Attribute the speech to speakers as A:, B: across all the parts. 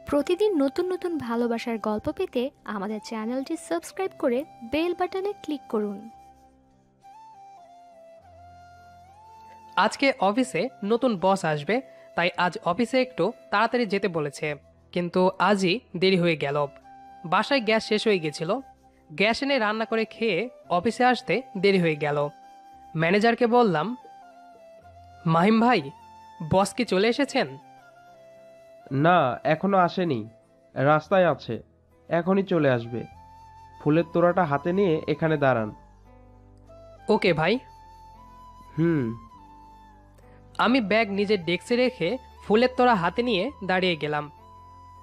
A: প্রতিদিন নতুন নতুন ভালোবাসার গল্প পেতে আমাদের চ্যানেলটি সাবস্ক্রাইব করে বেল বাটনে ক্লিক করুন।
B: আজকে অফিসে নতুন বস আসবে, তাই আজ অফিসে একটু তাড়াতাড়ি যেতে বলেছে। কিন্তু আজই দেরি হয়ে গেল। বাসায় গ্যাস শেষ হয়ে গেছিল। গ্যাস এনে রান্না করে খেয়ে অফিসে আসতে দেরি হয়ে গেল। ম্যানেজারকে বললাম, মাহিম ভাই, বস কি চলে এসেছেন?
C: না, এখনো আসেনি। রাস্তায় আছে, এখনই চলে আসবে। ফুলের তোড়াটা হাতে নিয়ে এখানে দাঁড়ান।
B: ওকে ভাই।
C: হুম।
B: আমি ব্যাগ নিজের ডেস্কে রেখে ফুলের তোড়া হাতে নিয়ে দাঁড়িয়ে গেলাম।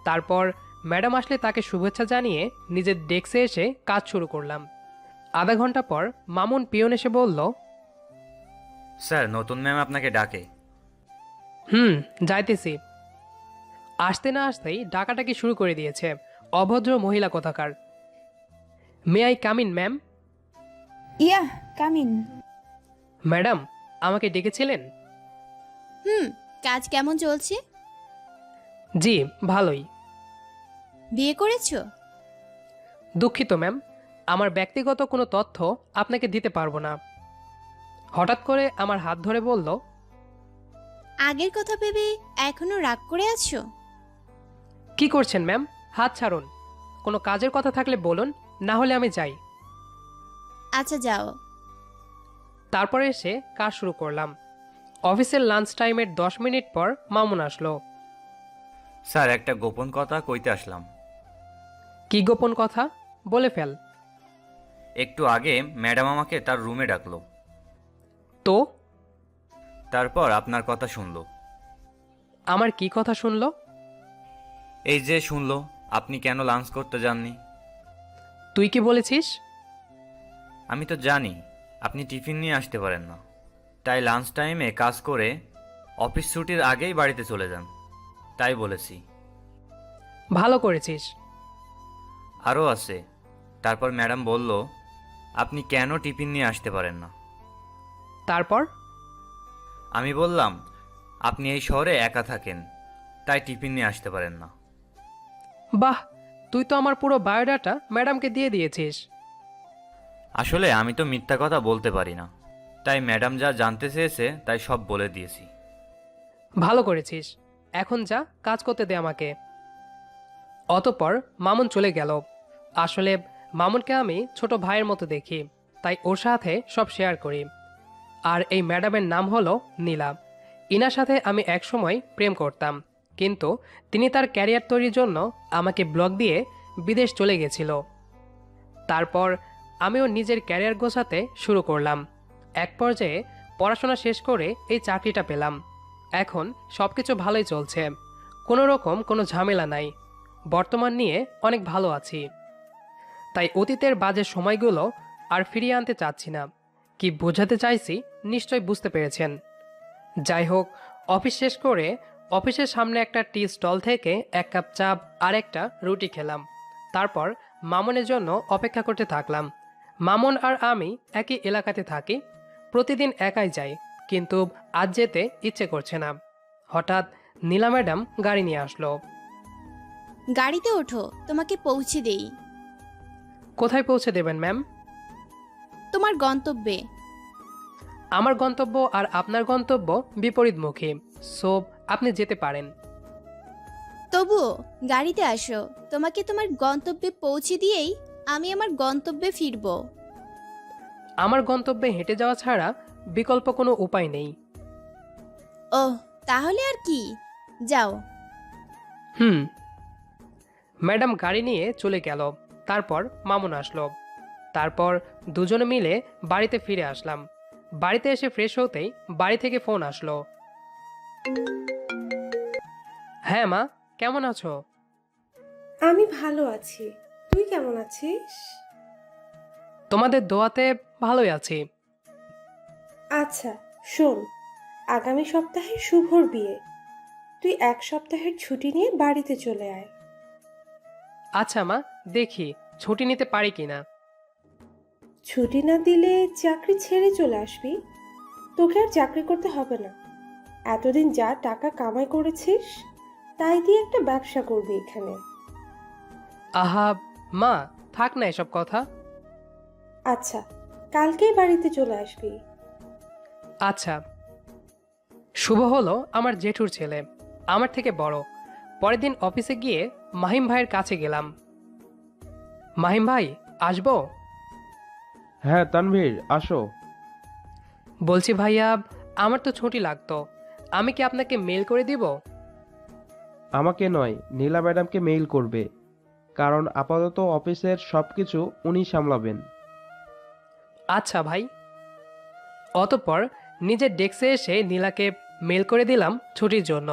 B: তারপর ম্যাডাম আসলে তাকে শুভেচ্ছা জানিয়ে নিজের ডেস্কে এসে কাজ শুরু করলাম। আধা ঘন্টা পর মামুন পিয়ন এসে বলল,
D: স্যার, নতুন ম্যাম আপনাকে ডাকে।
B: যাইতেছি। আসতে না আসতেই ডাকাটাকি শুরু করে দিয়েছে। অভদ্র মহিলা কোথাকার। May I come in ma'am?
E: Yeah, come in.
B: Madam, আমাকে ডেকেছিলেন?
E: হুম। কাজ কেমন চলছে?
B: জি, ভালোই।
E: বিয়ে করেছো?
B: দুঃখিত ম্যাম, আমার ব্যক্তিগত কোনো তথ্য আপনাকে দিতে পারবো না। হঠাৎ করে আমার হাত ধরে বলল,
E: আগের কথা ভেবে এখনো রাগ করে আছো?
B: কি করছেন ম্যাম? হাত ছাড়ুন। কোনো কাজের কথা থাকলে বলুন, না হলে আমি যাই।
E: আচ্ছা, যাও।
B: তারপরে এসে কাজ শুরু করলাম। অফিসের লাঞ্চ টাইমের 10 মিনিট পর মামুন আসলো।
D: স্যার, একটা গোপন কথা কইতে আসলাম।
B: কি গোপন কথা? বলে ফেল।
D: একটু আগে ম্যাডাম আমাকে তার রুমে ডাকলো।
B: তো
D: তারপর আপনার কথা শুনলো।
B: আমার কি কথা শুনলো?
D: এই যে শুনলো, আপনি কেন লাঞ্চ করতে যাননি।
B: তুই কি বলেছিস?
D: আমি তো জানি আপনি টিফিন নিয়ে আসতে পারেন না, তাই লাঞ্চ টাইমে কাজ করে অফিস ছুটির আগেই বাড়িতে চলে যান, তাই বলেছি।
B: ভালো করেছিস।
D: আরও আছে। তারপর ম্যাডাম বলল, আপনি কেন টিফিন নিয়ে আসতে পারেন না।
B: তারপর
D: আমি বললাম, আপনি এই শহরে একা থাকেন, তাই টিফিন নিয়ে আসতে পারেন না।
B: বাহ, তুই তো আমার পুরো বায়োডাটা ম্যাডামকে দিয়ে দিয়েছিস।
D: আসলে আমি তো মিথ্যা কথা বলতে পারি না, তাই ম্যাডাম যা জানতে চেয়েছে তাই সব বলে দিয়েছি।
B: ভালো করেছিস। এখন যা, কাজ করতে দে আমাকে। অতঃপর মামুন চলে গেল। আসলে মামুনকে আমি ছোট ভাইয়ের মতো দেখি, তাই ওর সাথে সব শেয়ার করি। আর এই ম্যাডামের নাম হলো নীলা। ইনার সাথে আমি একসময় প্রেম করতাম, কিন্তু তিনি তার ক্যারিয়ার তৈরির জন্য আমাকে ব্লক দিয়ে বিদেশ চলে গেছিল। তারপর আমিও নিজের ক্যারিয়ার গোছাতে শুরু করলাম। এক পর্যায়ে পড়াশোনা শেষ করে এই চাকরিটা পেলাম। এখন সবকিছু ভালোই চলছে, কোনো রকম কোনো ঝামেলা নাই। বর্তমান নিয়ে অনেক ভালো আছি। তাই অতীতের বাজে সময়গুলো আর ফিরিয়ে আনতে চাচ্ছি না। কি বোঝাতে চাইছি নিশ্চয় বুঝতে পেরেছেন। যাই হোক, অফিস শেষ করে অফিসের সামনে একটা টি স্টল থেকে এক কাপ চা আর একটা রুটি খেলাম। তারপর মামুনের জন্য অপেক্ষা করতে থাকলাম। মামুন আর আমি একই এলাকাতে থাকি। প্রতিদিন একাই যাই, কিন্তু আজ যেতে ইচ্ছে করছে না। হঠাৎ নীলা ম্যাডাম গাড়ি নিয়ে আসলো।
E: গাড়িতে ওঠো, তোমাকে পৌঁছে দেই।
B: কোথায় পৌঁছে দেবেন ম্যাম?
E: তোমার গন্তব্যে।
B: আমার গন্তব্য আর আপনার গন্তব্য বিপরীতমুখী, সো আপনি যেতে পারেন।
E: তবুও গাড়িতে আসো, তোমাকে তোমার গন্তব্যে পৌঁছে দিয়েই আমি আমার গন্তব্যে ফিরব।
B: আমার গন্তব্যে হেঁটে যাওয়া ছাড়া বিকল্প কোনো উপায় নেই।
E: ওহ, তাহলে আর কি, যাও।
B: হুম। ম্যাডাম গাড়ি নিয়ে চলে গেল। তারপর মামুন আসলো। তারপর দুজনে মিলে বাড়িতে ফিরে আসলাম। বাড়িতে এসে ফ্রেশ হতেই বাড়ি থেকে ফোন আসলো। হ্যাঁ মা, কেমন আছো?
F: আমি ভালো আছি। তুই কেমন আছিস?
B: তোমাদের দোয়াতে ভালোই আছি।
F: আচ্ছা, শোন, আগামী সপ্তাহে শুভর বিয়ে। তুই এক সপ্তাহের ছুটি নিয়ে বাড়িতে চলে আয়।
B: আচ্ছা মা, দেখি ছুটি নিতে পারি কিনা।
F: ছুটি না দিলে চাকরি ছেড়ে চলে আসবি। তোকে আর চাকরি করতে হবে না। এতদিন যা টাকা কামাই করেছিস তাই দিয়ে একটা ব্যবসা করবি এখানে।
B: আহা মা, থাক না এসব কথা।
F: আচ্ছা, কালকেই বাড়িতে চলে আসবি।
B: আচ্ছা। শুভ হলো আমার জেঠুর ছেলে, আমার থেকে বড়। পরের দিন অফিসে গিয়ে মাহিম ভাইয়ের কাছে গেলাম। মাহিম ভাই, আসবো?
C: হ্যাঁ তানভীর, আসো।
B: বলছি ভাইয়া, আমার তো ছুটি লাগতো, আমি কি আপনাকে মেল করে দিব?
C: আমাকে নয়, নীলা ম্যাডামকে মেইল করবে, কারণ আপাতত অফিসের সব কিছু উনি সামলাবেন।
B: আচ্ছা ভাই। অতঃপর নিজের ডেস্কে এসে নীলাকে মেল করে দিলাম ছুটির জন্য।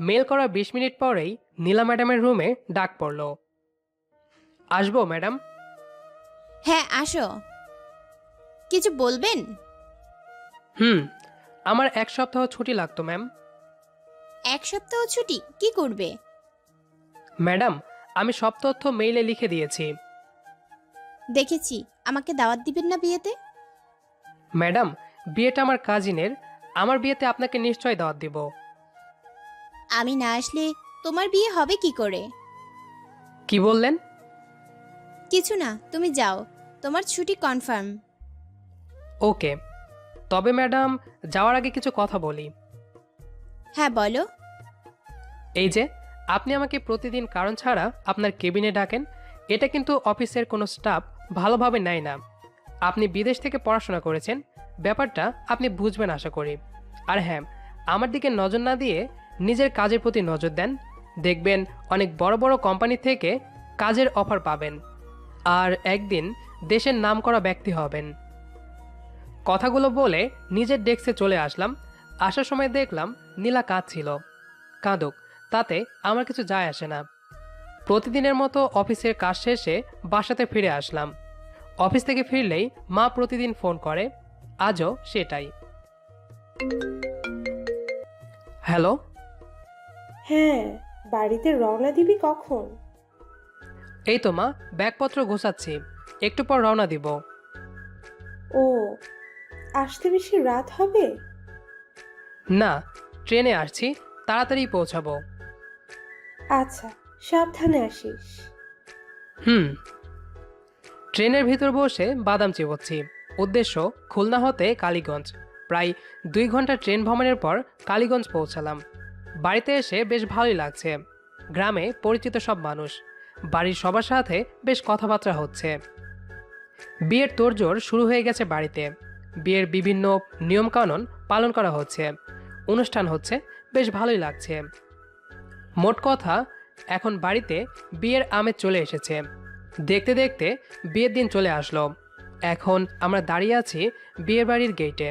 B: মেল করা 20 মিনিট পরেই নীলা ম্যাডামের রুমে ডাক পড়ল। আসবো ম্যাডাম?
E: হ্যাঁ আসো। কিছু বলবেন?
B: হুম, আমার 1 সপ্তাহ ছুটি লাগতো ম্যাম।
E: 1 সপ্তাহ ছুটি কি করবে?
B: ম্যাডাম, আমি সব তথ্য মেইলে লিখে দিয়েছি।
E: দেখেছি। আমাকে দাওয়াত দিবেন না বিয়েতে?
B: ম্যাডাম, বিয়েটা আমার কাজিনের, আমার বিয়েতে আপনাকে নিশ্চয় দাওয়াত দিব।
E: আমি না আসলে তোমার বিয়ে হবে কি করে?
B: কি বললেন?
E: কিছু না, তুমি যাও। তোমার ছুটি কনফার্ম।
B: ওকে। তবে ম্যাডাম, যাওয়ার আগে কিছু কথা বলি।
E: হ্যাঁ বলো।
B: এই যে আপনি আমাকে প্রতিদিন কারণ ছাড়া আপনার কেবিনে ডাকেন, এটা কিন্তু অফিসের কোনো স্টাফ ভালোভাবে নেয় না। আপনি বিদেশ থেকে পড়াশোনা করেছেন, ব্যাপারটা আপনি বুঝবেন আশা করি। আর হ্যাঁ, আমার দিকে নজর না দিয়ে নিজের কাজের প্রতি নজর দেন, দেখবেন অনেক বড় বড় কোম্পানি থেকে কাজের অফার পাবেন, আর একদিন দেশের নামকরা ব্যক্তি হবেন। কথাগুলো বলে নিজের ডেস্কে চলে আসলাম। আসার সময় দেখলাম নীলা কাঁদছিল। কাঁদুক, তাতে আমার কিছু যায় আসে না। প্রতিদিনের মতো অফিসের কাজ শেষে বাসাতে ফিরে আসলাম। অফিস থেকে ফিরলেই মা প্রতিদিন ফোন করে, আজও সেটাই। হ্যালো।
F: হ্যাঁ, বাড়িতে রওনা দিবি কখন?
B: এই তো মা, ব্যাগপত্র গোছাচ্ছি, একটু পর রওনা দিব।
F: ও, আসতে বেশি রাত হবে?
B: না, ট্রেনে আসছি, তাড়াতাড়ি পৌঁছাবো।
F: আচ্ছা, সাবধানে আসিস।
B: হুম। ট্রেনের ভিতর বসে বাদাম চিবোচ্ছি। উদ্দেশ্য খুলনা হতে কালীগঞ্জ। প্রায় 2 ঘন্টা ট্রেন ভ্রমণের পর কালীগঞ্জ পৌঁছালাম। বাড়িতে এসে বেশ ভালোই লাগছে। গ্রামে পরিচিত সব মানুষ, বাড়ির সবার সাথে বেশ কথাবার্তা হচ্ছে। বিয়ের তোড়জোড় শুরু হয়ে গেছে বাড়িতে। বিয়ের বিভিন্ন নিয়মকানুন পালন করা হচ্ছে, অনুষ্ঠান হচ্ছে, বেশ ভালোই লাগছে। মোট কথা, এখন বাড়িতে বিয়ের আমেজ চলে এসেছে। দেখতে দেখতে বিয়ের দিন চলে আসলো। এখন আমরা দাঁড়িয়ে আছি বিয়ের বাড়ির গেটে।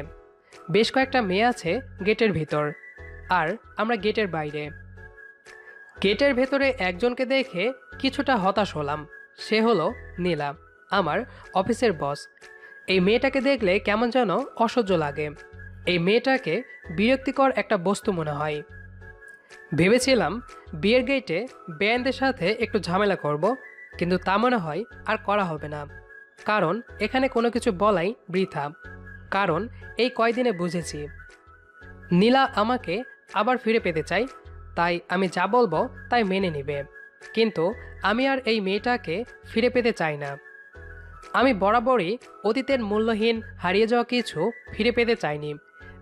B: বেশ কয়েকটা মেয়ে আছে গেটের ভিতর, আর আমরা গেটের বাইরে। গেটের ভেতরে একজনকে দেখে কিছুটা হতাশ হলাম। সে হলো নীলা, আমার অফিসের বস। এই মেয়েটাকে দেখলে কেমন যেন অসহ্য লাগে। এই মেয়েটাকে বিরক্তিকর একটা বস্তু মনে হয়। ভেবেছিলাম বিয়ের গেটে বেয়ানদের সাথে একটু ঝামেলা করব, কিন্তু তা মনে হয় আর করা হবে না। কারণ এখানে কোনো কিছু বলাই বৃথা। কারণ এই কয়দিনে বুঝেছি নীলা আমাকে আবার ফিরে পেতে চাই, তাই আমি যা বলবো তাই মেনে নেবে। কিন্তু আমি আর এই মেয়েটাকে ফিরে পেতে চাই না। আমি বরাবরই অতীতের মূল্যহীন হারিয়ে যাওয়া কিছু ফিরে পেতে চাইনি।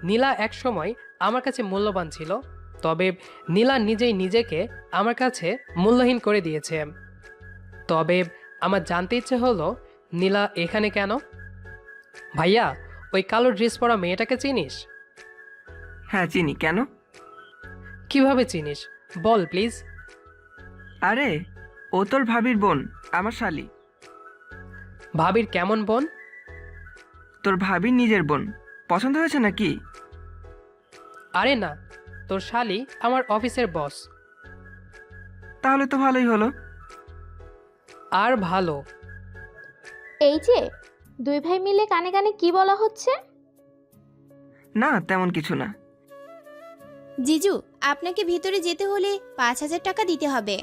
B: নীলা একসময় আমার কাছে মূল্যবান ছিল, তবে নীলা নিজেই নিজেকে আমার কাছে মূল্যহীন করে দিয়েছে। তবে আমার জানতে ইচ্ছে হলো, নীলা এখানে কেন? ভাইয়া, ওই কালো ড্রেস পরা মেয়েটাকে চিনিস?
G: হ্যাঁ চিনি। কেন?
B: কিভাবে চিনিস বল প্লিজ।
G: আরে ও তোর ভাবির বোন, আমার শালি।
B: ভাবির কেমন বোন?
G: তোর ভাবির নিজের বোন। পছন্দ হয়েছে নাকি?
B: আরে না, তোর শালি আমার অফিসের বস।
G: তাহলে তো ভালোই হলো।
B: আর ভালো?
A: এই যে 2 ভাই মিলে কানে কানে কি বলা হচ্ছে?
G: না তেমন কিছু না।
E: জিজু, আপনাকে ভিতরে যেতে হলে 5,000 টাকা দিতে হবে।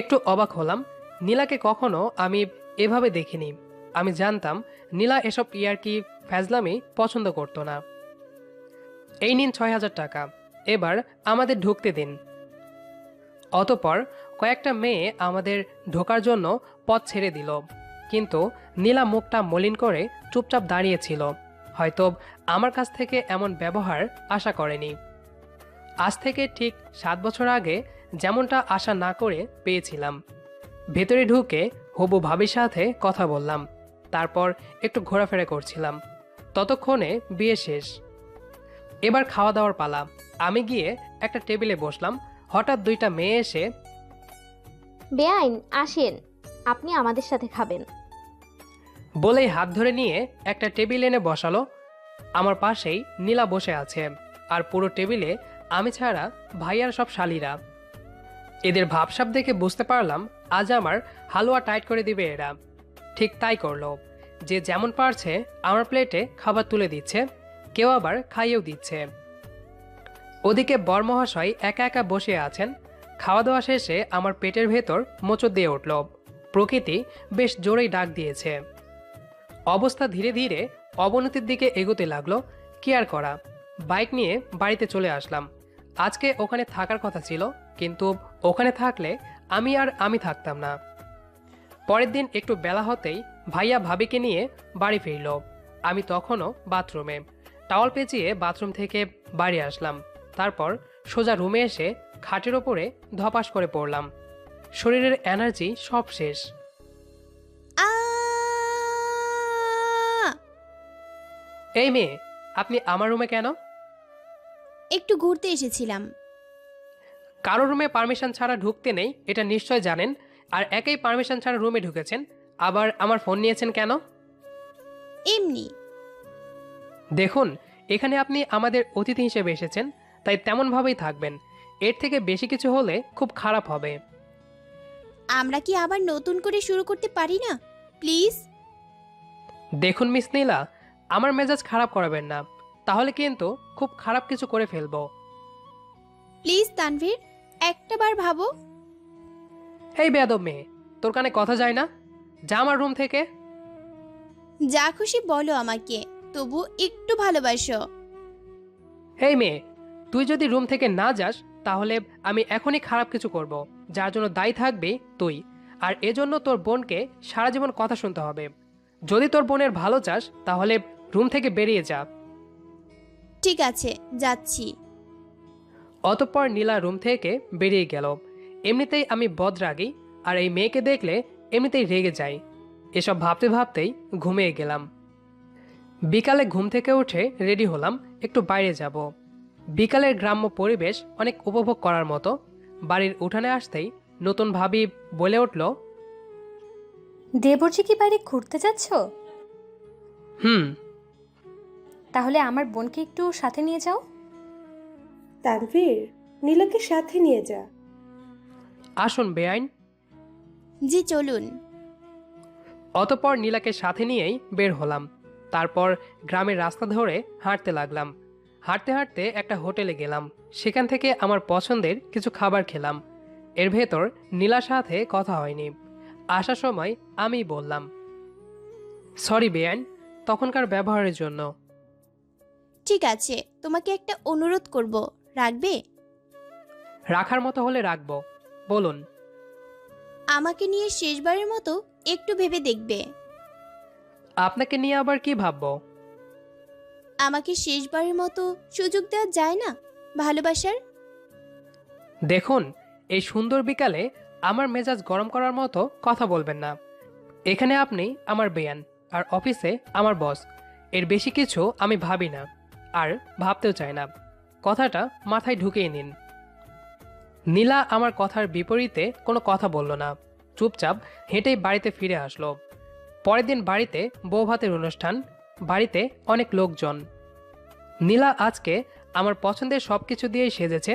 B: একটু অবাক হলাম। নীলাকে কখনো আমি এভাবে দেখিনি। আমি জানতাম নীলা এসব ইয়ার্কি ফ্যাজলামি পছন্দ করতো না। এই নিন 6,000 টাকা, এবার আমাদের ঢুকতে দিন। অতঃপর কয়েকটা মেয়ে আমাদের ঢোকার জন্য পথ ছেড়ে দিল, কিন্তু নীলা মুখটা মলিন করে চুপচাপ দাঁড়িয়েছিল। হয়তো আমার কাছ থেকে এমন ব্যবহার আশা করেনি। আজ থেকে ঠিক 7 বছর আগে যেমনটা আশা না করে পেয়েছিলাম। ভেতরে ঢুকে হবু ভাবির সাথে কথা বললাম, তারপর একটু ঘোরাফেরা করছিলাম। ততক্ষণে বিয়ে শেষ। এবার খাওয়া দাওয়ার পালা। আমি গিয়ে একটা টেবিলে বসলাম। হঠাৎ 2টা মেয়ে এসে
A: বেআইন আসেন, আপনি আমাদের সাথে খাবেন।
B: বলেই হাত ধরে নিয়ে একটা টেবিল এনে বসালো। আমার পাশেই নীলা বসে আছে, আর পুরো টেবিলে আমি ছাড়া ভাইয়ার সব শালিরা। এদের ভাবসাব দেখে বুঝতে পারলাম আজ আমার হালুয়া টাইট করে দিবে এরা। ঠিক তাই করলো। যে যেমন পারছে আমার প্লেটে খাবার তুলে দিচ্ছে, কেউ আবার খাইয়েও দিচ্ছে। ওদিকে বরমহাশয় একা একা বসে আছেন। খাওয়া দাওয়া শেষে আমার পেটের ভেতর মোচড় দিয়ে উঠল। প্রকৃতি বেশ জোরেই ডাক দিয়েছে। অবস্থা ধীরে ধীরে অবনতির দিকে এগোতে লাগলো। কি আর করা, বাইক নিয়ে বাড়িতে চলে আসলাম। আজকে ওখানে থাকার কথা ছিল, কিন্তু ওখানে থাকলে আমি থাকতাম না। পরের দিন একটু বেলা হতেই ভাইয়া ভাবিকে নিয়ে বাড়ি ফিরল। আমি তখনও বাথরুমে টাওয়াল পেঁচিয়ে বাথরুম থেকে বাড়ি আসলাম। তারপর সোজা রুমে এসে খাটের ওপরে ধপাস করে পড়লাম। শরীরের এনার্জি সব শেষ।
E: আ
B: এই মেয়ে, আপনি আমার রুমে কেন?
E: একটু ঘুরতে এসেছিলাম।
B: কারো রুমে পারমিশন ছাড়া ঢুকতে নেই, এটা নিশ্চয় জানেন। আর একেই পারমিশন ছাড়া রুমে ঢুকেছেন, আবার আমার ফোন নিয়েছেন কেন?
E: এমনি।
B: দেখুন, এখানে আপনি আমাদের অতিথি হিসেবে এসেছেন, তাই তেমনভাবেই থাকবেন। এর থেকে বেশি কিছু হলে খুব খারাপ হবে।
E: আমরা কি আবার নতুন করে শুরু করতে পারি না প্লিজ?
B: দেখুন মিস নীলা, আমার মেজাজ খারাপ করাবেন না, তাহলে কিন্তু খুব খারাপ কিছু করে ফেলবো।
E: প্লিজ তানভীর, একটাবার ভাবো।
B: এই বেয়াদব মেয়ে, তোর কানে কথা যায় না? যা আমার রুম থেকে।
E: যা খুশি বলো আমাকে, তবু একটু ভালোবাসো।
B: এই মেয়ে, তুই যদি রুম থেকে না যাস তাহলে আমি এখনই খারাপ কিছু করব, যার জন্য দায়ী থাকবি তুই। আর এজন্য তোর বোনকে সারা জীবন কথা শুনতে হবে। যদি তোর বোনের ভালো চাস তাহলে রুম থেকে বেরিয়ে যা।
E: ঠিক আছে, যাচ্ছি।
B: অতঃপর নীলা রুম থেকে বেরিয়ে গেল। এমনিতেই আমি বদরাগী, আর এই মেয়েকে দেখলে এমনিতেই রেগে যাই। এসব ভাবতে ভাবতেই ঘুমিয়ে গেলাম। বিকালে ঘুম থেকে উঠে রেডি হলাম, একটু বাইরে যাব। বিকালের গ্রাম্য পরিবেশ অনেক উপভোগ করার মতো। বাড়ির উঠানে আসতেই নতুন ভাবি বলে উঠল,
H: দেবর্জি কি বাইরে ঘুরতে যাচ্ছ?
B: হুম।
H: তাহলে আমার বোনকে একটু সাথে নিয়ে যাও।
F: তানভীর, নীলাকে সাথে নিয়ে যা।
B: আসুন বেআইন।
E: জি চলুন।
B: অতঃপর নীলাকে সাথে নিয়েই বের হলাম। তারপর গ্রামের রাস্তা ধরে হাঁটতে লাগলাম। হাঁটতে হাঁটতে একটা হোটেলে গেলাম। সেখান থেকে আমার পছন্দের কিছু খাবার খেলাম। এর ভেতর নীলার সাথে কথা হয়নি। আসার সময় আমি বললাম, সরি বেআইন, তখনকার ব্যবহারের জন্য।
E: ঠিক আছে, তোমাকে একটা অনুরোধ করব, রাখবে?
B: রাখার মতো হলে রাখবো, বলুন।
E: আমাকে নিয়ে শেষবারের মতো একটু ভেবে দেখবে।
B: আপনাকে নিয়ে আবার কি ভাববো?
E: আমাকে শেষবারের মতো সুযোগ দেওয়া যায় না ভালোবাসার?
B: দেখুন, এই সুন্দর বিকালে আমার মেজাজ গরম করার মতো কথা বলবেন না। এখানে আপনি আমার বেয়ান, আর অফিসে আমার বস। এর বেশি কিছু আমি ভাবি না, আর ভাবতেও চাই না। কথাটা মাথায় ঢুকিয়ে নিন। নীলা আমার কথার বিপরীতে কোনো কথা বলল না, চুপচাপ হেঁটেই বাড়িতে ফিরে আসলো। পরের দিন বাড়িতে বৌভাতের অনুষ্ঠান, বাড়িতে অনেক লোকজন। নীলা আজকে আমার পছন্দের সব কিছু দিয়েই সেজেছে,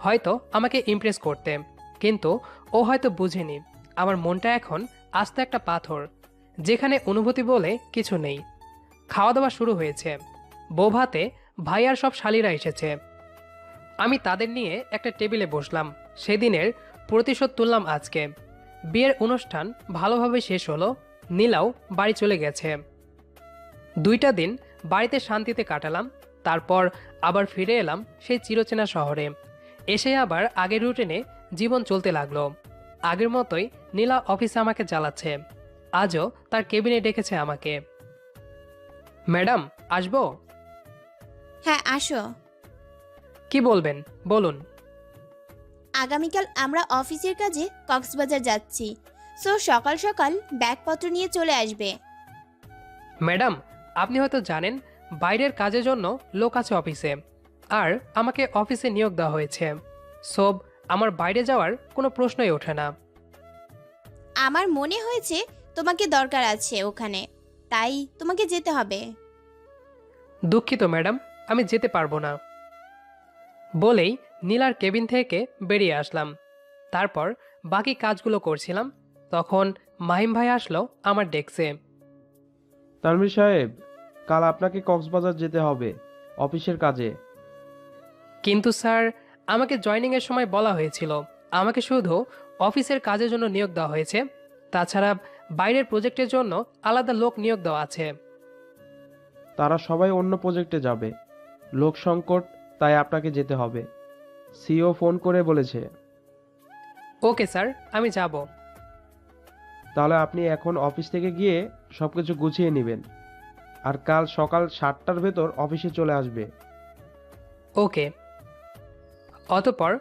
B: হয়তো আমাকে ইমপ্রেস করতে। কিন্তু ও হয়তো বুঝেনি আমার মনটা এখন আস্ত একটা পাথর, যেখানে অনুভূতি বলে কিছু নেই। খাওয়া দাওয়া শুরু হয়েছে। বৌভাতে ভাই আর সব শালিরা এসেছে। আমি তাদের নিয়ে একটা টেবিলে বসলাম। সেদিনের প্রতিশোধ তুললাম আজকে। বিয়ের অনুষ্ঠান ভালোভাবে শেষ হলো। নীলাও বাড়ি চলে গেছে। 2টা দিন বাড়িতে শান্তিতে কাটালাম। তারপর আবার ফিরে এলাম সেই চিরচেনা শহরে। এসে আবার আগের রুটিনে জীবন চলতে লাগলো। আগের মতোই নীলা অফিসে আমাকে জ্বালাচ্ছে। আজও তার কেবিনে ডেকেছে আমাকে। ম্যাডাম, আসবো?
E: হ্যাঁ, আসো।
B: কি বলবেন বলুন।
E: আগামীকাল আমরা অফিসের কাজে কক্সবাজার যাচ্ছি, সো সকাল সকাল ব্যাগপত্র নিয়ে চলে আসবে।
B: ম্যাডাম, আপনি হয়তো জানেন বাইরের কাজের জন্য লোক আছে অফিসে, আর আমাকে অফিসে নিয়োগ দেওয়া হয়েছে। সব আমার বাইরে যাওয়ার কোনো প্রশ্নই ওঠে না।
E: আমার মনে হয়েছে তোমাকে দরকার আছে ওখানে, তাই তোমাকে যেতে হবে।
B: দুঃখিত ম্যাডাম, আমি যেতে পারবো না। বলেই নীলার কেবিন থেকে বেরিয়ে আসলাম। তারপর বাকি কাজগুলো করছিলাম, তখন মাহিম ভাই আসলো আমার ডেস্কে।
C: তানভীর সাহেব, কাল আপনাকে কক্সবাজার যেতে হবে অফিসের কাজে।
B: কিন্তু স্যার, আমাকে জয়েনিংয়ের সময় বলা হয়েছিল আমাকে শুধু অফিসের কাজের জন্য নিয়োগ দেওয়া হয়েছে, তাছাড়া বাইরের প্রজেক্টের জন্য আলাদা লোক নিয়োগ দেওয়া আছে।
C: তারা সবাই অন্য প্রজেক্টে যাবে, লোক সংকট, তাই আপনাকে যেতে হবে। সিও ফোন করে বলেছে।
B: ওকে স্যার, আমি যাব।
C: তাহলে আপনি এখন অফিস থেকে গিয়ে সবকিছু গুছিয়ে নেবেন, আর কাল সকাল 7টার ভেতর অফিসে চলে আসবে।
B: ওকে। অতঃপর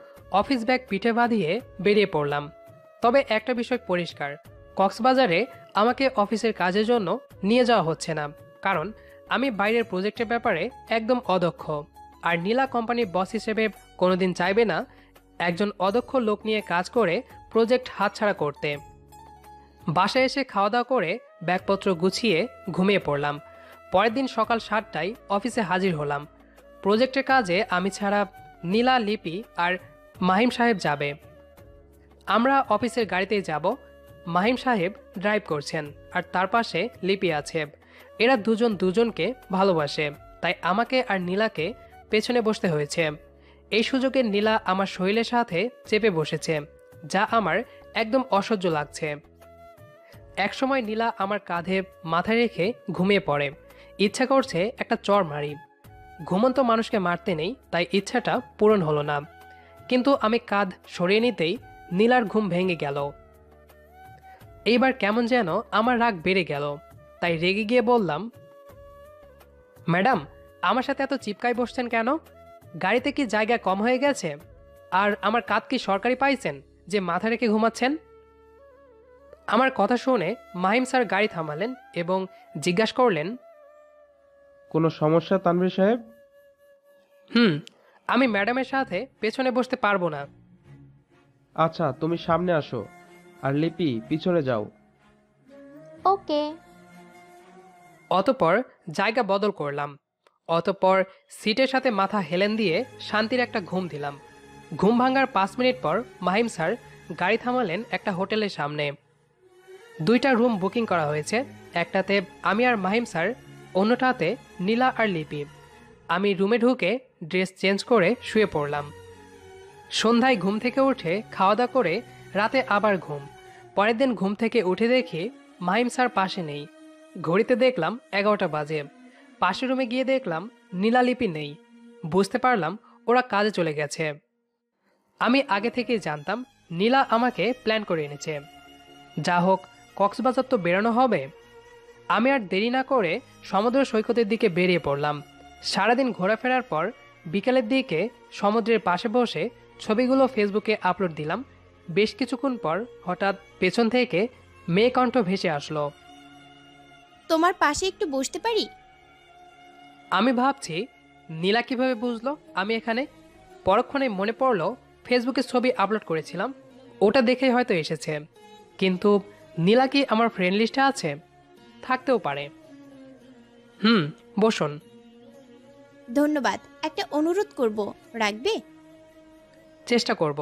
B: অফিস ব্যাগ পিঠে বাঁধিয়ে বেরিয়ে পড়লাম। তবে একটা বিষয় পরিষ্কার, কক্সবাজারে আমাকে অফিসের কাজের জন্য নিয়ে যাওয়া হচ্ছে না, কারণ আমি বাইরের প্রজেক্টের ব্যাপারে একদম অদক্ষ। আর নীলা কোম্পানির বস হিসেবে কোনোদিন চাইবে না একজন অদক্ষ লোক নিয়ে কাজ করে প্রজেক্ট হাতছাড়া করতে। বাসায় এসে খাওয়া দাওয়া করে ব্যাগপত্র গুছিয়ে ঘুমিয়ে পড়লাম। পরের দিন সকাল 7টায় অফিসে হাজির হলাম। প্রজেক্টের কাজে আমি ছাড়া নীলা, লিপি আর মাহিম সাহেব যাবে। আমরা অফিসের গাড়িতেই যাব। মাহিম সাহেব ড্রাইভ করছেন, আর তার পাশে লিপি আছে। এরা দুজন দুজনকে ভালোবাসে, তাই আমাকে আর নীলাকে পেছনে বসতে হয়েছে। এই সুযোগে নীলা আমার শরীরের সাথে চেপে বসেছে, যা আমার একদম অসহ্য লাগছে। একসময় নীলা আমার কাঁধে মাথা রেখে ঘুমিয়ে পড়ে। ইচ্ছা করছে একটা চড় মারি। ঘুমন্ত মানুষকে মারতে নেই, তাই ইচ্ছাটা পূরণ হলো না। কিন্তু আমি কাঁধ সরিয়ে নিতেই নীলার ঘুম ভেঙে গেল। এইবার কেমন যেন আমার রাগ বেড়ে গেল, তাই রেগে গিয়ে বললাম, ম্যাডাম, আমার সাথে এত চিপকাই বসছেন কেন? গাড়িতে কি জায়গা কম হয়ে গেছে? আর আমার কাঁধ কি সরকারি পাইছেন যে মাথা রেখে ঘুমাচ্ছেন? আমার কথা শুনে মাহিম স্যার গাড়ি থামালেন এবং জিজ্ঞাসা করলেন,
C: কোনো সমস্যা তানভীর সাহেব?
B: আমি ম্যাডামের সাথে পেছনে বসতে পারবো না।
C: আচ্ছা, তুমি সামনে আসো, আর লিপি পিছনে যাও।
E: ওকে।
B: অতঃপর জায়গা বদল করলাম। অতঃপর সিটের সাথে মাথা হেলেন দিয়ে শান্তির একটা ঘুম দিলাম। ঘুম ভাঙার 5 মিনিট পর মাহিম স্যার গাড়ি থামালেন একটা হোটেলের সামনে। 2টা রুম বুকিং করা হয়েছে, একটাতে আমি আর মাহিম স্যার, অন্যটাতে নীলা আর লিপি। আমি রুমে ঢুকে ড্রেস চেঞ্জ করে শুয়ে পড়লাম। সন্ধ্যায় ঘুম থেকে উঠে খাওয়া দাওয়া করে রাতে আবার ঘুম। পরের দিন ঘুম থেকে উঠে দেখি মাহিম স্যার পাশে নেই। ঘড়িতে দেখলাম 11টা বাজে। পাশের রুমে গিয়ে দেখলাম নীলা, লিপি নেই। বুঝতে পারলাম ওরা কাজে চলে গেছে। আমি আগে থেকেই জানতাম নীলা আমাকে প্ল্যান করে এনেছে। যা হোক, কক্সবাজার তো বেরোনো হবে। আমি আর দেরি না করে সমুদ্র সৈকতের দিকে বেরিয়ে পড়লাম। সারাদিন ঘোরাফেরার পর বিকেলের দিকে সমুদ্রের পাশে বসে ছবিগুলো ফেসবুকে আপলোড দিলাম। বেশ কিছুক্ষণ পর হঠাৎ পেছন থেকে মেয়ে কণ্ঠ ভেসে আসলো।
E: তোমার পাশে একটু বসতে পারি?
B: আমি ভাবছি নীলা কিভাবে বুঝলো আমি এখানে। পরক্ষণে মনে পড়লো ফেসবুকে ছবি আপলোড করেছিলাম, ওটা দেখেই হয়তো এসেছে। কিন্তু নীলা কি আমার ফ্রেন্ড লিস্টে আছে? থাকতেও পারে। বসুন।
E: ধন্যবাদ। একটা অনুরোধ করব, রাখবে?
B: চেষ্টা করব।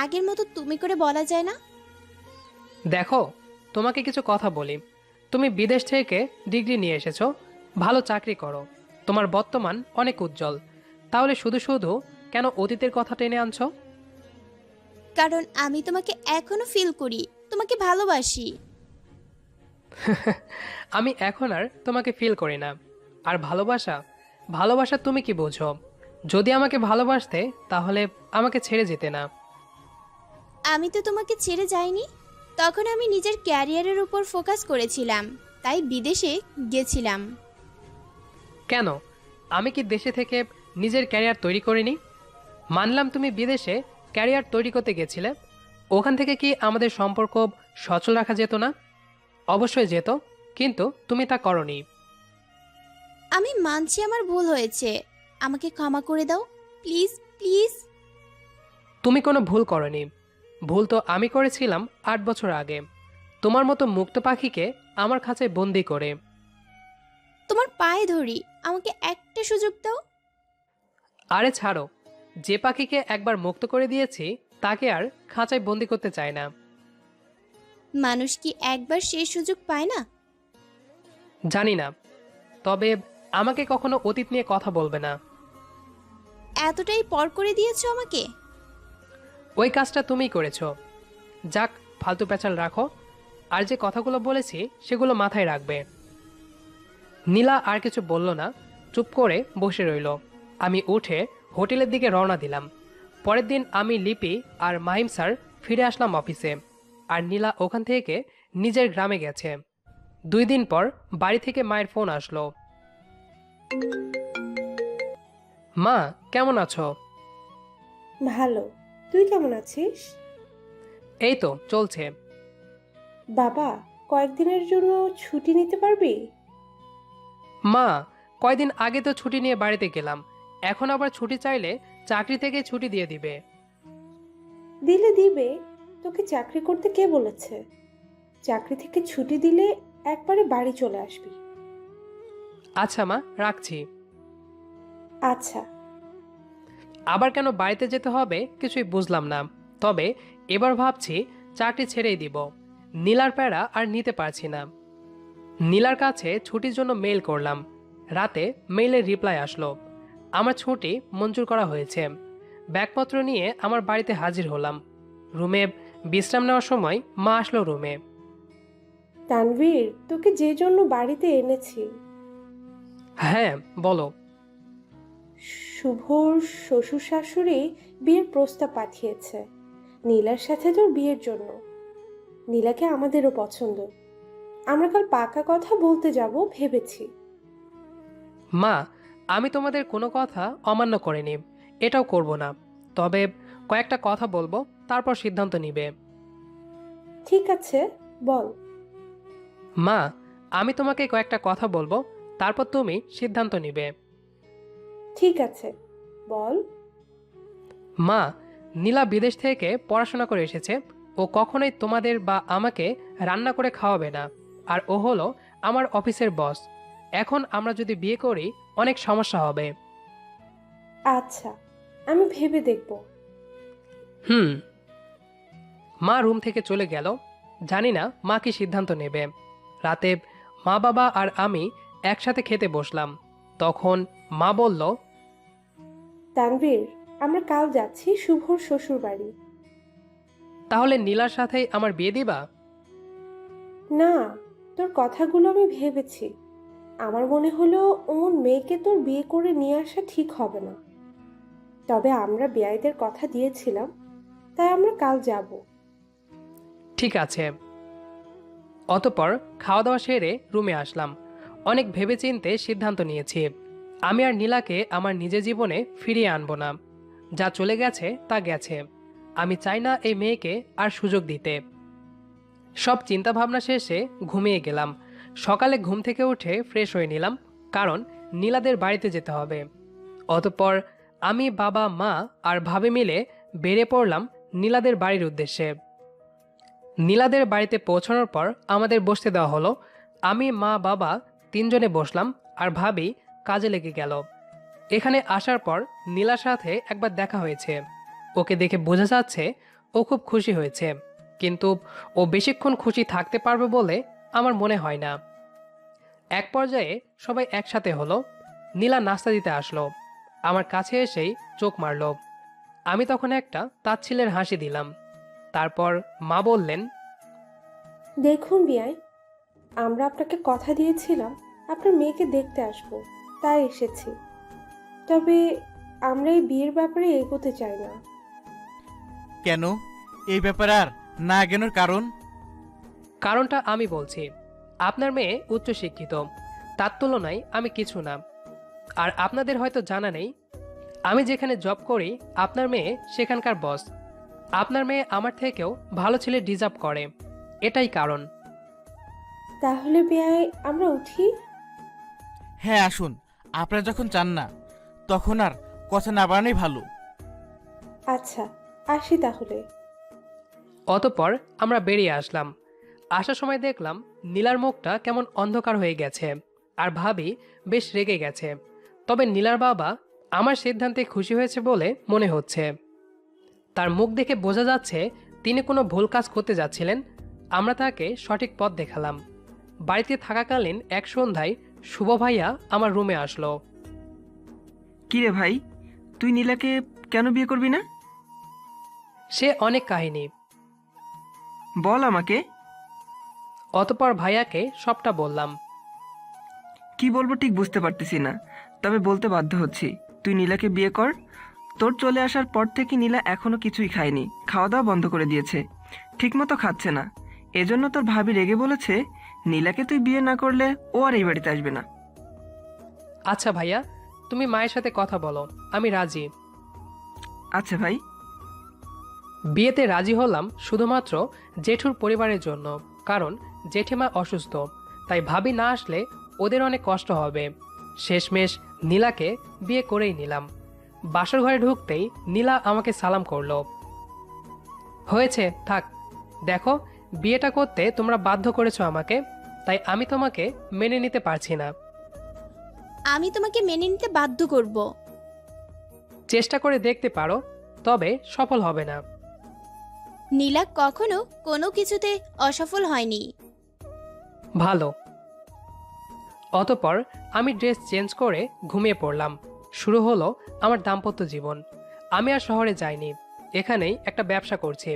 E: আগের মতো তুমি করে বলা যায় না?
B: দেখো, তোমাকে কিছু কথা বলি। তুমি বিদেশ থেকে ডিগ্রি নিয়ে এসেছো, ভালো চাকরি করো, তোমার বর্তমান অনেক উজ্জ্বল। তাহলে শুধু শুধু কেন অতীতের কথা টেনে আনছো?
E: কারণ আমি তোমাকে এখনো ফিল করি, তোমাকে ভালোবাসি।
B: আমি এখন আর তোমাকে ফিল করি না। আর ভালোবাসা, ভালোবাসা তুমি কি বোঝো? যদি আমাকে ভালোবাসতে তাহলে আমাকে ছেড়ে যেতে না,
E: আমি তো তোমাকে ছেড়ে যাইনি। তখন আমি নিজের ক্যারিয়ারের উপর ফোকাস করেছিলাম, তাই বিদেশে গেছিলাম।
B: কেন? আমি কি দেশে থেকে নিজের ক্যারিয়ার তৈরি করিনি? মানলাম তুমি বিদেশে ক্যারিয়ার তৈরি করতে গেছিলে, ওখান থেকে কি আমাদের সম্পর্ক সচল রাখা যেত না? অবশ্যই যেত, কিন্তু তুমি তা করনি।
E: আমি মানছি আমার ভুল হয়েছে, আমাকে ক্ষমা করে দাও প্লিজ প্লিজ।
B: তুমি কোনো ভুল করনি। ভুল তো আমি করেছিলাম 8 বছর আগে, তোমার মতো মুক্ত পাখিকে আমার খাঁচায় বন্দি করে।
E: তোমার পায়ে ধরি, আমাকে একটা সুযোগ দাও।
B: আরে ছাড়ো, যে পাখিকে একবার মুক্ত করে দিয়েছি তাকে আর খাঁচায় বন্দি করতে চায় না।
E: মানুষ কি একবার সেই সুযোগ পায় না?
B: জানি না, তবে আমাকে কখনো অতীত নিয়ে কথা বলবে না।
E: এতটাই পর করে দিয়েছো আমাকে।
B: ওই কাজটা তুমিই করেছো। যাক, ফালতু প্যাচাল রাখো, আর যে কথাগুলো বলেছি সেগুলো মাথায় রাখবে। নীলা আর কিছু বলল না, চুপ করে বসে রইল। আমি উঠে হোটেলের দিকে রওনা দিলাম। পরের দিন আমি, লিপি আর মাহিম স্যার ফিরে আসলাম অফিসে, আর নীলা ওখান থেকে নিজের গ্রামে গেছে। 2 দিন পর বাড়ি থেকে মায়ের ফোন আসলো। মা, কেমন আছো?
F: ভালো। তুই কেমন আছিস?
B: এই তো চলছে।
F: বাবা, কয়েকদিনের জন্য ছুটি নিতে পারবি?
B: মা, কয়দিন আগে তো ছুটি নিয়ে বাড়িতে গেলাম, এখন আবার ছুটি চাইলে চাকরি থেকে ছুটি দিয়ে দিবে।
F: দিলে দিবে, তোকে চাকরি করতে কে বলেছে? চাকরি থেকে ছুটি দিলে একবারে বাড়ি চলে আসবি।
B: আচ্ছা মা, রাখছি।
F: আচ্ছা।
B: আবার কেন বাড়িতে যেতে হবে কিছুই বুঝলাম না, তবে এবার ভাবছি চাকরি ছেড়েই দিব। নীলার প্যারা আর নিতে পারছি না। নীলার কাছে ছুটির জন্য মেইল করলাম। রাতে মেইলের রিপ্লাই আসলো, আমার ছুটি মঞ্জুর করা হয়েছে। ব্যাগপত্র নিয়ে আমার বাড়িতে হাজির হলাম। রুমে বিশ্রাম নেওয়ার সময় মা আসলো রুমে।
F: তানভীর, তোকে যে জন্য বাড়িতে এনেছি।
B: হ্যাঁ, বলো।
F: শুভর শ্বশুর শাশুড়ি বিয়ের প্রস্তাব পাঠিয়েছে নীলার সাথে তোর বিয়ের জন্য। নীলাকে আমাদেরও পছন্দ। আমরা কাল পাকা কথা বলতে যাব ভেবেছি।
B: মা, আমি তোমাদের কোনো কথা অমান্য করিনি, এটাও করব না। তবে কয়েকটা কথা বলবো, তারপর সিদ্ধান্ত নিবে।
F: ঠিক আছে, বল।
B: মা, আমি তোমাকে কয়েকটা কথা বলবো, তারপর তুমি সিদ্ধান্ত নিবে।
F: ঠিক আছে, বল।
B: মা, নীলা বিদেশ থেকে পড়াশোনা করে এসেছে। ও কখনোই তোমাদের বা আমাকে রান্না করে খাওয়াবে না। আর ও হলো আমার অফিসের বস। এখন আমরা যদি বিয়ে করি অনেক সমস্যা হবে।
F: আচ্ছা, আমি ভেবে দেখব।
B: হুম। মা রুম থেকে চলে গেল। জানি না মা কি সিদ্ধান্ত নেবে। রাতে মা, বাবা আর আমি একসাথে খেতে বসলাম। তখন মা বলল,
F: তানভীর, আমরা কাল যাচ্ছি শুভর শ্বশুর বাড়ি।
B: তাহলে নীলার সাথেই আমার বিয়ে দিবা?
F: না, তোর কথাগুলো আমি ভেবেছি। আমার মনে হলো ওমন মেয়েকে তোর বিয়ে করে নিয়ে আসা ঠিক হবে না। তবে আমরা বিয়াইদের কথা দিয়েছিলাম, তাই আমরা কাল যাব।
B: ঠিক আছে। অতঃপর খাওয়া দাওয়া সেরে রুমে আসলাম। অনেক ভেবেচিন্তে সিদ্ধান্ত নিয়েছি, আমি আর নীলাকে আমার নিজের জীবনে ফিরিয়ে আনবো না। যা চলে গেছে তা গেছে। আমি চাই না এই মেয়েকে আর সুযোগ দিতে। সব চিন্তা ভাবনা শেষে ঘুমিয়ে গেলাম। সকালে ঘুম থেকে উঠে ফ্রেশ হয়ে নিলাম, কারণ নীলাদের বাড়িতে যেতে হবে। অতঃপর আমি, বাবা, মা আর ভাবে মিলে বেরিয়ে পড়লাম নীলাদের বাড়ির উদ্দেশ্যে। নীলাদের বাড়িতে পৌঁছানোর পর আমাদের বসতে দেওয়া হলো। আমি, মা, বাবা 3 জনে বসলাম, আর ভাবি কাজে লেগে গেল। এখানে আসার পর নীলার সাথে একবার দেখা হয়েছে। ওকে দেখে বোঝা যাচ্ছে ও খুব খুশি হয়েছে, কিন্তু ও বেশিক্ষণ খুশি থাকতে পারবে বলে আমার মনে হয় না। এক পর্যায়ে সবাই একসাথে হলো। নীলা নাস্তা দিতে আসলো, আমার কাছে এসেই চোখ মারল। আমি তখন একটা তাচ্ছিলের হাসি দিলাম। তারপর মা বললেন,
F: দেখুন বিয়াই, আমরা আপনাকে কথা দিয়েছিলাম আপনার মেয়েকে দেখতে আসবো, তাই এসেছি। তবে আমরা এই বিয়ের ব্যাপারে এগোতে চাই না।
I: কেন? এই ব্যাপারে আর না জ্ঞানের কারণ?
B: কারণটা আমি বলছি। আপনার মেয়ে উচ্চশিক্ষিত, তার তুলনায় আমি কিছু না। আর আপনাদের হয়তো জানা নেই, আমি যেখানে জব করি আপনার মেয়ে সেখানকার বস। আপনার মেয়ে আমার থেকেও ভালো ছেলে ডিজার্ভ করে, এটাই কারণ।
F: তাহলে বেয়াই আমরা উঠি?
I: হ্যাঁ আসুন, আপনারা যখন চান না তখন আর কথা না বাড়ানোই ভালো।
F: আচ্ছা, আসি তাহলে।
B: অতঃপর আমরা বেরিয়ে আসলাম। আসার সময় দেখলাম নীলার মুখটা কেমন অন্ধকার হয়ে গেছে, আর ভাবি বেশ রেগে গেছে। তবে নীলার বাবা আমার সিদ্ধান্তে খুশি হয়েছে বলে মনে হচ্ছে। তার মুখ দেখে বোঝা যাচ্ছে তিনি কোনো ভুল কাজ করতে যাচ্ছিলেন। আমরা তাকে সঠিক পথ দেখালাম। বাড়িতে থাকাকালীন এক সন্ধ্যায় শুভ ভাইয়া আমার রুমে আসলো।
G: কি রে ভাই, তুই নীলাকে কেন বিয়ে করবি না?
B: সে অনেক কাহিনী।
G: বল আমাকে।
B: অতঃপর ভাইয়াকে সবটা বললাম।
G: কি বলবো ঠিক বুঝতে পারতেছি না, তবে বলতে বাধ্য হচ্ছি। তুই নীলাকে বিয়ে কর। তোর চলে আসার পর থেকে নীলা এখনো কিছুই খায়নি, খাওয়া দাওয়া বন্ধ করে দিয়েছে, ঠিকমতো খাচ্ছে না। এজন্য তোর ভাবি রেগে বলেছে নীলাকে তুই বিয়ে না করলে ও আর এই বাড়িতে আসবে না।
B: আচ্ছা ভাইয়া, তুমি মায়ের সাথে কথা বলো, আমি রাজি।
G: আচ্ছা ভাই।
B: বিয়েতে রাজি হলাম শুধুমাত্র জেঠুর পরিবারের জন্য, কারণ জেঠিমা অসুস্থ, তাই ভাবি না আসলে ওদের অনেক কষ্ট হবে। শেষমেশ নীলাকে বিয়ে করেই নিলাম। বাসর ঘরে ঢুকতেই নীলা আমাকে সালাম করলো। হয়েছে, থাক। দেখো, বিয়েটা করতে তোমরা বাধ্য করেছো আমাকে, তাই আমি তোমাকে মেনে নিতে পারছি না।
E: আমি তোমাকে মেনে নিতে বাধ্য করব।
B: চেষ্টা করে দেখতে পারো, তবে সফল হবে না।
E: নীলা কখনো কোনো কিছুতে অসফল হয়নি।
B: ভালো। অতঃপর আমি ড্রেস চেঞ্জ করে ঘুমিয়ে পড়লাম। শুরু হলো আমার দাম্পত্য জীবন। আমি আর শহরে যাইনি, এখানেই একটা ব্যবসা করছি।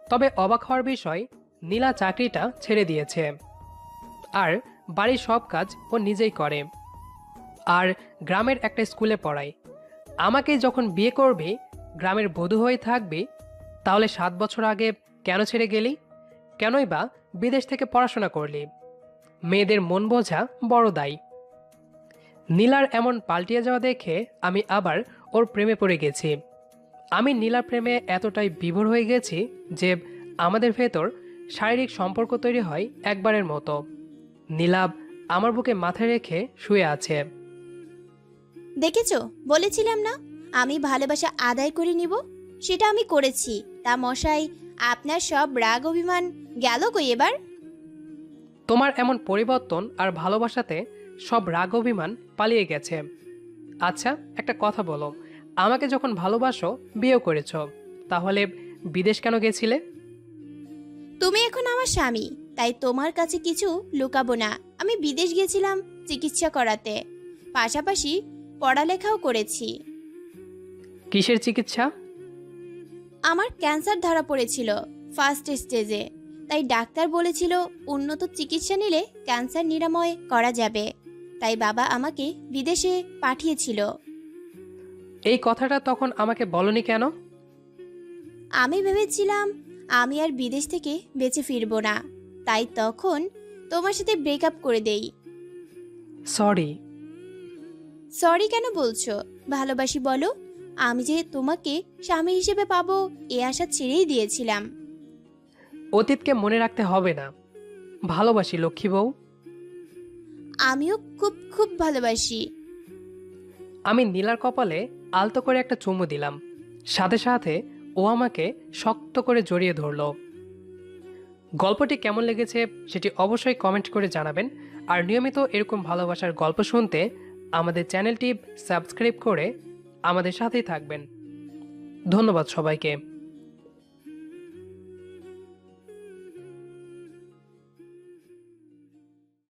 B: তবে অবাক হওয়ার বিষয়, নীলা চাকরিটা ছেড়ে দিয়েছে, আর বাড়ির সব কাজ ও নিজেই করে, আর গ্রামের একটা স্কুলে পড়ায়। আমাকে যখন বিয়ে করবি, গ্রামের বধূ হয়ে থাকবি, তাহলে 7 বছর আগে কেন ছেড়ে গেলি? কেনই বা বিদেশ থেকে পড়াশোনা করলি? মেয়েদের মন বোঝা বড় দায়। নীলার এমন পাল্টিয়ে যাওয়া দেখে আমি আবার ওর প্রেমে পড়ে গেছি। আমি নীলার প্রেমে এতটাই বিভোর হয়ে গেছি যে আমাদের ভেতর শারীরিক সম্পর্ক তৈরি হয় একবারের মতো। নীলাভ আমার বুকে মাথা রেখে শুয়ে আছে।
E: দেখেছো, বলেছিলাম না আমি ভালোবাসা আদায় করে নিব। সেটা আমি করেছি। তা মশাই, আপনার সব রাগ অভিমান গেল কই এবার?
B: তোমার এমন পরিবর্তন আর ভালোবাসাতে সব রাগ অভিমান পালিয়ে গেছে। আচ্ছা, একটা কথা বলো, আমাকে যখন ভালোবাসো, বিয়েও করেছো, তাহলে বিদেশ কেন গেছিলে?
E: তুমি এখন আমার স্বামী, তাই তোমার কাছে কিছু লুকাবো না। আমি বিদেশ গেছিলাম চিকিৎসা করাতে, পাশাপাশি পড়ালেখাও করেছি।
B: কিসের চিকিৎসা?
E: আমার ক্যান্সার ধরা পড়েছিল ফার্স্ট স্টেজে, তাই ডাক্তার বলেছিল উন্নত চিকিৎসা নিলে ক্যান্সার নিরাময় করা যাবে। তাই বাবা আমাকে বিদেশে পাঠিয়েছিল।
B: এই কথাটা তখন আমাকে বলনি কেন?
E: আমি ভেবেছিলাম আমি আর বিদেশ থেকে বেঁচে ফিরবো না, তাই তখন তোমার সাথে ব্রেকআপ করে দেই।
B: সরি।
E: সরি কেন বলছো? ভালোবাসি বলো। আমি যে তোমাকে স্বামী হিসেবে পাবো এ আশা ছেড়েই দিয়েছিলাম।
B: অতীতকে মনে রাখতে হবে না। ভালোবাসি লক্ষ্মী বউ।
E: আমিও খুব খুব ভালোবাসি।
B: আমি নীলার কপালে আলতো করে একটা চুমু দিলাম, সাথে সাথে ও আমাকে শক্ত করে জড়িয়ে ধরলো। গল্পটি কেমন লেগেছে সেটি অবশ্যই কমেন্ট করে জানাবেন। আর নিয়মিত এরকম ভালোবাসার গল্প শুনতে আমাদের চ্যানেলটি সাবস্ক্রাইব করে আমাদের সাথেই থাকবেন। ধন্যবাদ সবাইকে।